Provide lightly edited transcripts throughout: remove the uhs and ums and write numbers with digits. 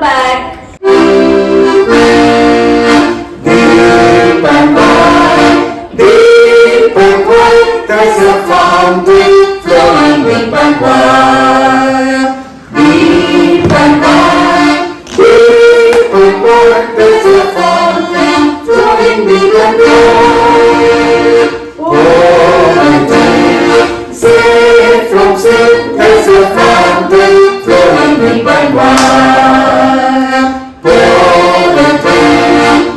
come back. Deep and wide, there's a fountain flowing deep and wide. Deep and wide, there's a fountain flowing deep and wide. Oh, safe from sin, there's a fountain flowing deep and wide.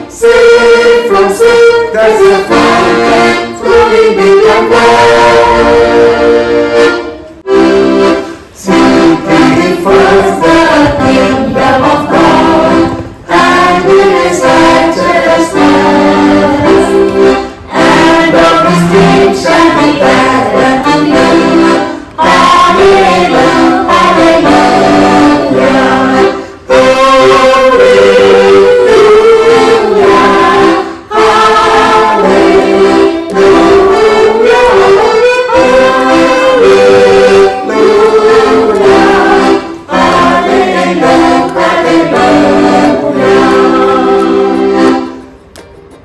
Safe from sin, there's a fountain flowing deep and wide. Seek ye first the kingdom of God and His righteousness, and of His kingdom shall be added to you. Hallelujah, hallelujah,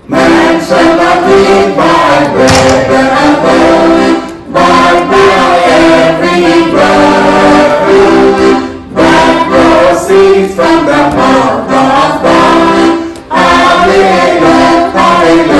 man shall not live by bread alone, but by every word that proceeds from the mouth of God. Hallelujah, hallelujah,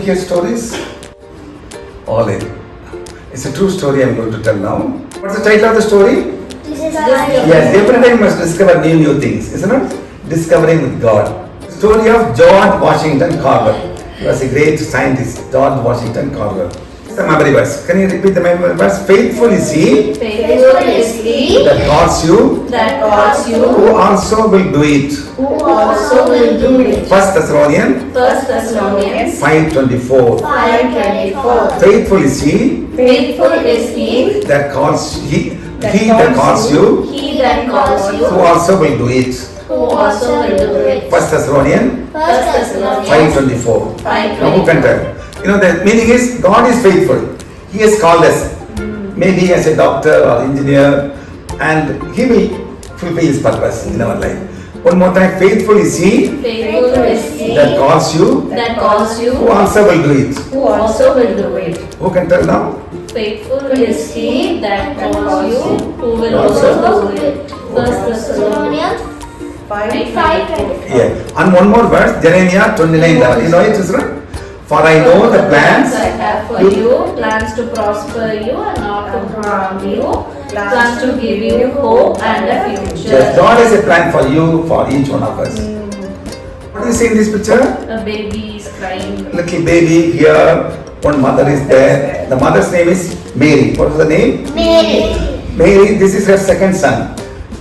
hear stories? All in. It's a true story I'm going to tell now. What's the title of the story? Yes, every day you must discover new things, isn't it? Discovering with God. The story of George Washington Carver. He was a great scientist, George Washington Carver. The memory verse. Can you repeat the memory verse? Faithful is he that calls you, who also will do it. 1 Thessalonians 5:24. Faithful is he that calls he that calls you, who also will do it. 1 Thessalonians 5:24. Now who can tell? You know, the meaning is God is faithful. He has called us, maybe as a doctor or engineer, and He will fulfill His purpose in our life. One more time. Faithful is he Faithful is he that calls you, who also will do it. who also will do it. Who can tell now? Faithful is he that calls you, who will also do it. First Thessalonians 5:25. Yeah. And one more verse, Jeremiah 29:11. You know it, Israel? For I know the plans I have for you, plans to prosper you and not to harm you, plans to give you hope and a future. Yes, God has a plan for you, for each one of us. What do you see in this picture? A baby is crying. Little baby here, one mother is there. The mother's name is Mary. What is the name? Mary. Mary, this is her second son.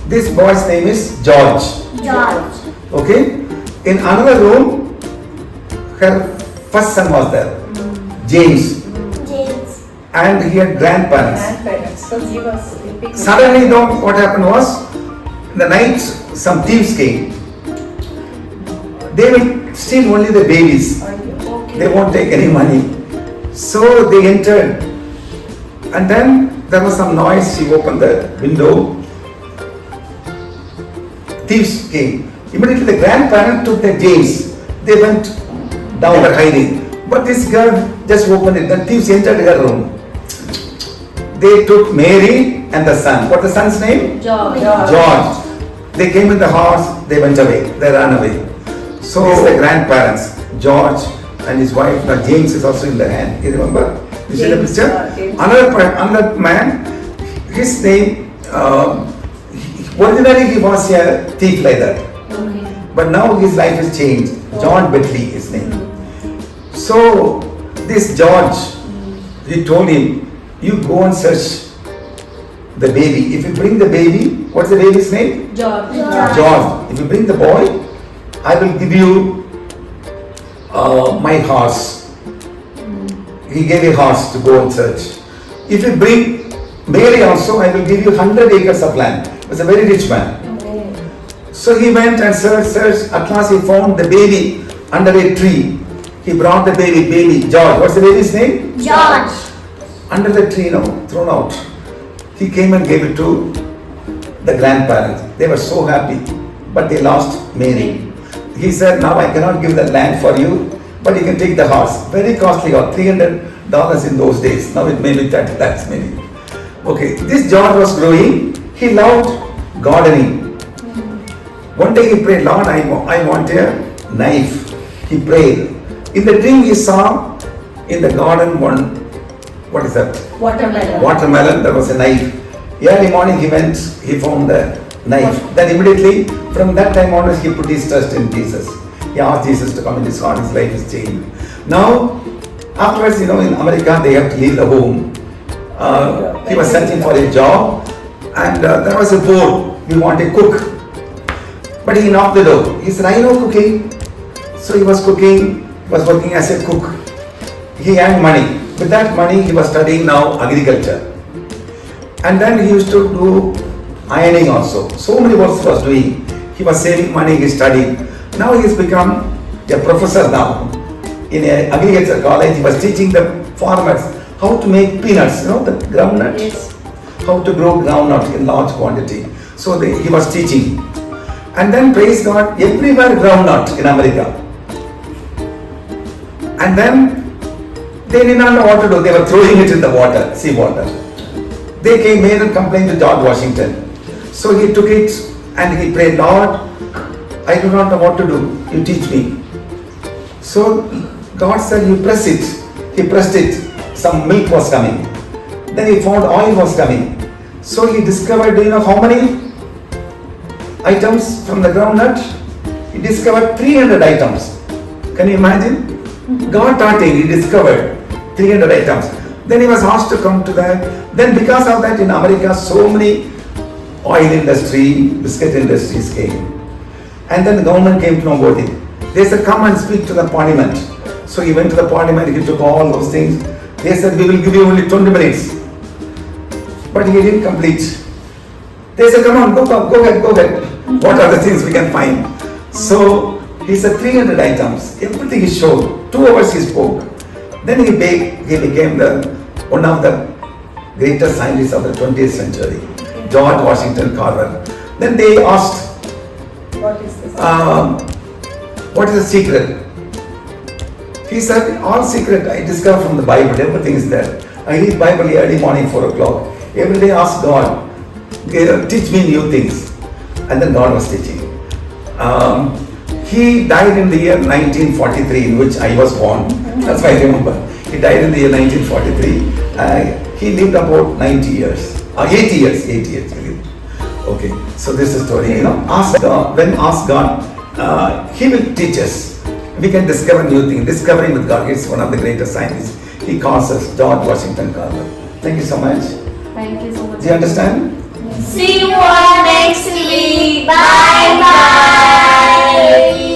This boy's name is George. George. Okay? In another room, her first son was there, James. James. And he had grandparents. So he was sleeping. Suddenly, though, what happened was, in the night, some thieves came. They will steal only the babies. They won't take any money. So they entered. And then there was some noise. She opened the window. Thieves came. Immediately the grandparent took the James. They went down for hiding. But this girl just opened it. The thieves entered her room. They took Mary and the son. What the son's name? George. George. They came in the house. They went away. They ran away. So these are the grandparents. George and his wife. Now James is also in the hand. You remember? You see the James, picture? James. Another man. His name. Originally he was a thief like that. Okay. But now his life has changed. John Bentley, his name. So this George, he told him, you go and search the baby. If you bring the baby, what's the baby's name? George. George. If you bring the boy, I will give you my horse. He gave a horse to go and search. If you bring Mary also, I will give you 100 acres of land. He was a very rich man. So he went and searched. At last he found the baby under a tree. He brought the baby George. What's the baby's name? George. Under the tree, thrown out. He came and gave it to the grandparents. They were so happy, but they lost Mary. He said, now I cannot give the land for you, but you can take the horse. Very costly horse, $300 in those days. Now it may be 30 lakhs maybe. Okay, this George was growing. He loved gardening. One day he prayed, Lord, I want a knife. He prayed. In the dream he saw in the garden one, what is that? Watermelon. Watermelon, there was a knife. Early morning he went, he found the knife. Then immediately, from that time onwards, he put his trust in Jesus. He asked Jesus to come in his heart, his life is changed. Now, afterwards, in America, they have to leave the home. He was searching for a job, and there was a board, we want a cook. But he knocked the door. He said, I know cooking. So he was cooking, he was working as a cook. He earned money. With that money, he was studying now agriculture. And then he used to do ironing also. So many works he was doing. He was saving money, he studied. Now he has become a professor now. In an agriculture college, he was teaching the farmers how to make peanuts, the groundnut. Yes. How to grow groundnut in large quantity. So he was teaching. And then, praise God, everywhere groundnut in America. And then they did not know what to do. They were throwing it in the water, sea water. They made a complaint to George Washington. So he took it and he prayed, Lord, I do not know what to do. You teach me. So God said, you press it. He pressed it. Some milk was coming. Then he found oil was coming. So he discovered, do you know how many items from the groundnut? He discovered 300 items. Can you imagine? God taught him, he discovered 300 items. Then he was asked to come to that. Then because of that in America, so many oil industry, biscuit industries came. And then the government came to know about it. They said, come and speak to the parliament. So he went to the parliament, he took all those things. They said, we will give you only 20 minutes. But he didn't complete. They said, come on, go ahead. What are the things we can find? So he said 300 items. Everything he showed. 2 hours he spoke. Then he became one of the greatest scientists of the 20th century, George Washington Carver. Then they asked What is this? What is the secret? He said, all secret I discovered from the Bible, everything is there. I read Bible early morning, 4 o'clock. Every day ask God, teach me new things. And then God was teaching. He died in the year 1943, in which I was born. That's why I remember. He died in the year 1943. He lived about 90 years. 80 years he lived. Okay, so this is the story. Ask God. When ask God, He will teach us. We can discover new things. Discovering with God is one of the greatest scientists. He calls us George Washington Carver. Thank you so much. Thank you so much. Do you understand? See you all next week. Bye bye.